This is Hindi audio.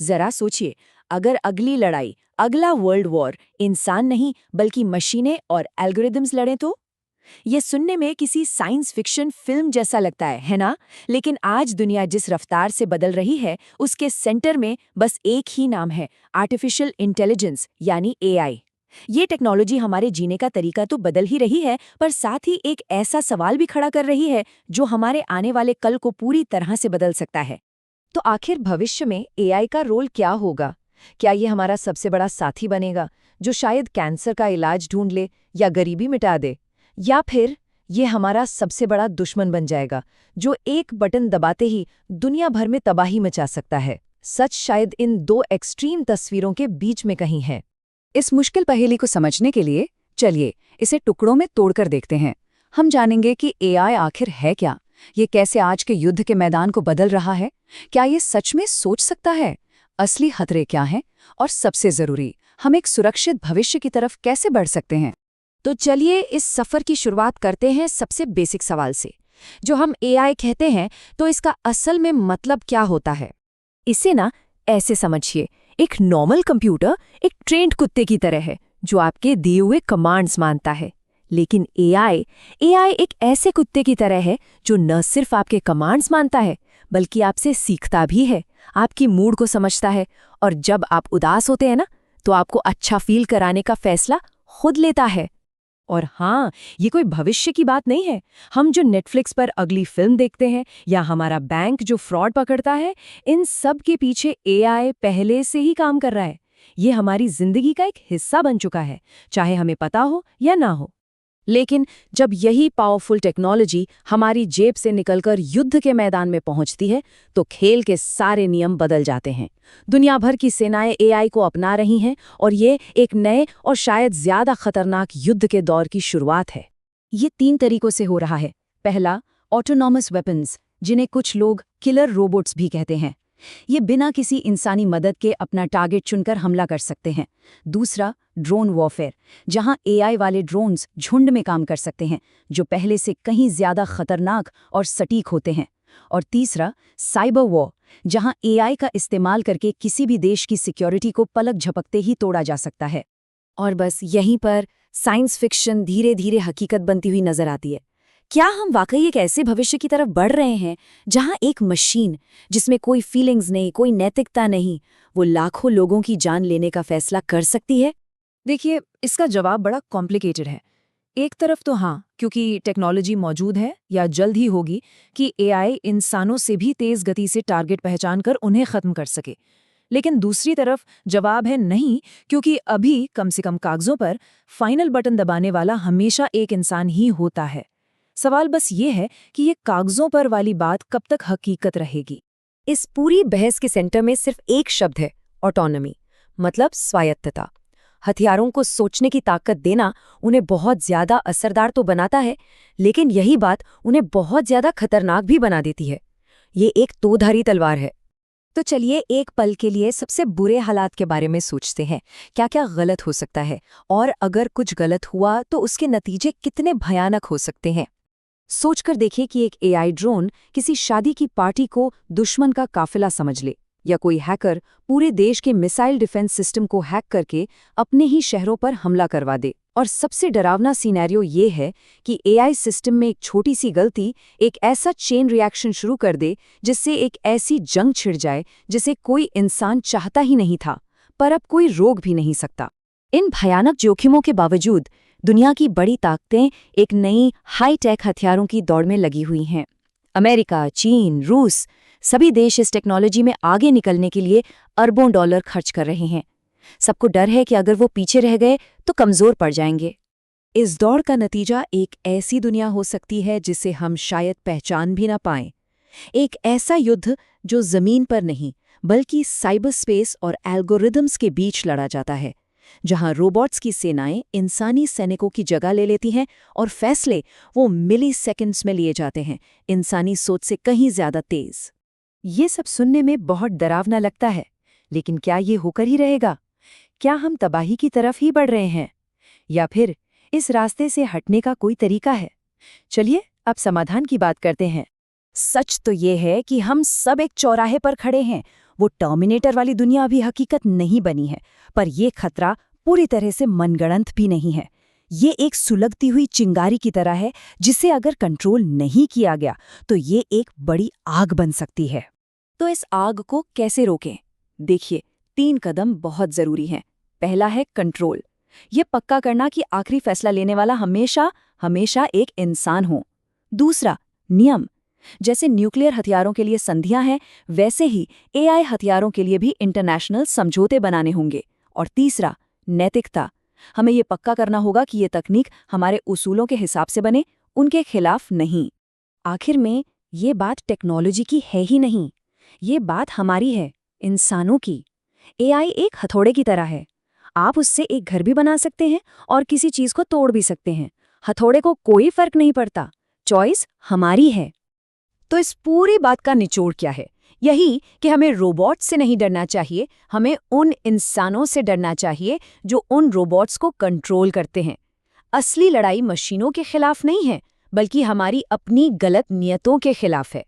जरा सोचिए, अगर अगली लड़ाई, अगला वर्ल्ड वॉर इंसान नहीं बल्कि मशीनें और एल्गोरिदम्स लड़ें तो? ये सुनने में किसी साइंस फिक्शन फिल्म जैसा लगता है ना? लेकिन आज दुनिया जिस रफ्तार से बदल रही है, उसके सेंटर में बस एक ही नाम है, आर्टिफिशियल इंटेलिजेंस यानी एआई। ये टेक्नोलॉजी हमारे जीने का तरीका तो बदल ही रही है, पर साथ ही एक ऐसा सवाल भी खड़ा कर रही है जो हमारे आने वाले कल को पूरी तरह से बदल सकता है। तो आखिर भविष्य में एआई का रोल क्या होगा? क्या ये हमारा सबसे बड़ा साथी बनेगा, जो शायद कैंसर का इलाज ढूंढ ले या गरीबी मिटा दे? या फिर ये हमारा सबसे बड़ा दुश्मन बन जाएगा, जो एक बटन दबाते ही दुनिया भर में तबाही मचा सकता है? सच शायद इन दो एक्सट्रीम तस्वीरों के बीच में कहीं है। इस मुश्किल पहेली को समझने के लिए चलिए इसे टुकड़ों में तोड़कर देखते हैं। हम जानेंगे कि एआई आखिर है क्या, ये कैसे आज के युद्ध के मैदान को बदल रहा है, क्या ये सच में सोच सकता है, असली खतरे क्या हैं, और सबसे जरूरी, हम एक सुरक्षित भविष्य की तरफ कैसे बढ़ सकते हैं। तो चलिए इस सफर की शुरुआत करते हैं सबसे बेसिक सवाल से। जो हम एआई कहते हैं, तो इसका असल में मतलब क्या होता है? इसे ना ऐसे समझिए, एक नॉर्मल कंप्यूटर एक ट्रेन्ड कुत्ते की तरह है जो आपके दिए हुए कमांड्स मानता है। लेकिन एआई एक ऐसे कुत्ते की तरह है जो न सिर्फ आपके कमांड्स मानता है, बल्कि आपसे सीखता भी है, आपकी मूड को समझता है, और जब आप उदास होते हैं ना, तो आपको अच्छा फील कराने का फैसला खुद लेता है। और हाँ, ये कोई भविष्य की बात नहीं है। हम जो नेटफ्लिक्स पर अगली फिल्म देखते हैं या हमारा बैंक जो फ्रॉड पकड़ता है, इन सब के पीछे एआई पहले से ही काम कर रहा है। ये हमारी जिंदगी का एक हिस्सा बन चुका है, चाहे हमें पता हो या ना हो। लेकिन जब यही पावरफुल टेक्नोलॉजी हमारी जेब से निकलकर युद्ध के मैदान में पहुंचती है, तो खेल के सारे नियम बदल जाते हैं। दुनिया भर की सेनाएं एआई को अपना रही हैं, और ये एक नए और शायद ज्यादा खतरनाक युद्ध के दौर की शुरुआत है। ये 3 तरीकों से हो रहा है। पहला, ऑटोनॉमस वेपन्स, जिन्हें कुछ लोग किलर रोबोट्स भी कहते हैं। ये बिना किसी इंसानी मदद के अपना टारगेट चुनकर हमला कर सकते हैं। दूसरा, ड्रोन वॉरफेयर, जहां एआई वाले ड्रोन्स झुंड में काम कर सकते हैं, जो पहले से कहीं ज्यादा खतरनाक और सटीक होते हैं। और तीसरा, साइबर वॉर, जहां एआई का इस्तेमाल करके किसी भी देश की सिक्योरिटी को पलक झपकते ही तोड़ा जा सकता है। और बस यहीं पर साइंस फिक्शन धीरे धीरे हकीकत बनती हुई नजर आती है। क्या हम वाकई एक ऐसे भविष्य की तरफ बढ़ रहे हैं जहां एक मशीन, जिसमें कोई फीलिंग्स नहीं, कोई नैतिकता नहीं, वो लाखों लोगों की जान लेने का फैसला कर सकती है? देखिए, इसका जवाब बड़ा कॉम्प्लिकेटेड है। एक तरफ तो हाँ, क्योंकि टेक्नोलॉजी मौजूद है या जल्द ही होगी कि एआई इंसानों से भी तेज गति से टारगेट पहचान कर उन्हें खत्म कर सके। लेकिन दूसरी तरफ जवाब है नहीं, क्योंकि अभी कम से कम कागजों पर फाइनल बटन दबाने वाला हमेशा एक इंसान ही होता है। सवाल बस ये है कि ये कागजों पर वाली बात कब तक हकीकत रहेगी। इस पूरी बहस के सेंटर में सिर्फ एक शब्द है, ऑटोनॉमी, मतलब स्वायत्तता। हथियारों को सोचने की ताकत देना उन्हें बहुत ज्यादा असरदार तो बनाता है, लेकिन यही बात उन्हें बहुत ज्यादा खतरनाक भी बना देती है। ये एक दोधारी तलवार है। तो चलिए एक पल के लिए सबसे बुरे हालात के बारे में सोचते हैं। क्या क्या गलत हो सकता है, और अगर कुछ गलत हुआ तो उसके नतीजे कितने भयानक हो सकते हैं। सोचकर देखिए कि एक एआई ड्रोन किसी शादी की पार्टी को दुश्मन का काफिला समझ ले, या कोई हैकर पूरे देश के मिसाइल डिफेंस सिस्टम को हैक करके अपने ही शहरों पर हमला करवा दे। और सबसे डरावना सिनेरियो ये है कि एआई सिस्टम में एक छोटी सी गलती एक ऐसा चेन रिएक्शन शुरू कर दे जिससे एक ऐसी जंग छिड़ जाए जिसे कोई इंसान चाहता ही नहीं था, पर अब कोई रोक भी नहीं सकता। इन भयानक जोखिमों के बावजूद दुनिया की बड़ी ताकतें एक नई हाई-टेक हथियारों की दौड़ में लगी हुई हैं। अमेरिका, चीन, रूस, सभी देश इस टेक्नोलॉजी में आगे निकलने के लिए अरबों डॉलर खर्च कर रहे हैं। सबको डर है कि अगर वो पीछे रह गए तो कमजोर पड़ जाएंगे। इस दौड़ का नतीजा एक ऐसी दुनिया हो सकती है जिसे हम शायद पहचान भी ना पाएं। एक ऐसा युद्ध जो जमीन पर नहीं, बल्कि साइबर स्पेस और एल्गोरिदम्स के बीच लड़ा जाता है, जहां रोबोट्स की सेनाएं इंसानी सैनिकों की जगह ले लेती हैं और फैसले वो मिली सेकेंड्स में लिए जाते हैं, इंसानी सोच से कहीं ज्यादा तेज। ये सब सुनने में बहुत डरावना लगता है, लेकिन क्या ये होकर ही रहेगा? क्या हम तबाही की तरफ ही बढ़ रहे हैं, या फिर इस रास्ते से हटने का कोई तरीका है? चलिए अब समाधान की बात करते हैं। सच तो ये है कि हम सब एक चौराहे पर खड़े हैं, वो टर्मिनेटर वाली दुनिया अभी हकीकत नहीं बनी है, पर ये खतरा पूरी तरह से मनगढ़ंत भी नहीं है। ये एक सुलगती हुई चिंगारी की तरह है जिसे अगर कंट्रोल नहीं किया गया तो ये एक बड़ी आग बन सकती है। तो इस आग को कैसे रोकें? देखिए, 3 कदम बहुत जरूरी हैं। पहला है कंट्रोल। ये पक्का करना कि आखिरी फैसला लेने वाला हमेशा हमेशा एक इंसान हो। दूसरा, नियम। जैसे न्यूक्लियर हथियारों के लिए संधियां हैं, वैसे ही एआई हथियारों के लिए भी इंटरनेशनल समझौते बनाने होंगे। और तीसरा, नैतिकता। हमें ये पक्का करना होगा कि ये तकनीक हमारे उसूलों के हिसाब से बने, उनके खिलाफ नहीं। आखिर में ये बात टेक्नोलॉजी की है ही नहीं, ये बात हमारी है, इंसानों की। एआई एक हथौड़े की तरह है। आप उससे एक घर भी बना सकते हैं और किसी चीज को तोड़ भी सकते हैं। हथौड़े को कोई फर्क नहीं पड़ता, चॉइस हमारी है। तो इस पूरी बात का निचोड़ क्या है? यही कि हमें रोबोट से नहीं डरना चाहिए, हमें उन इंसानों से डरना चाहिए जो उन रोबोट्स को कंट्रोल करते हैं। असली लड़ाई मशीनों के खिलाफ नहीं है, बल्कि हमारी अपनी गलत नियतों के खिलाफ है।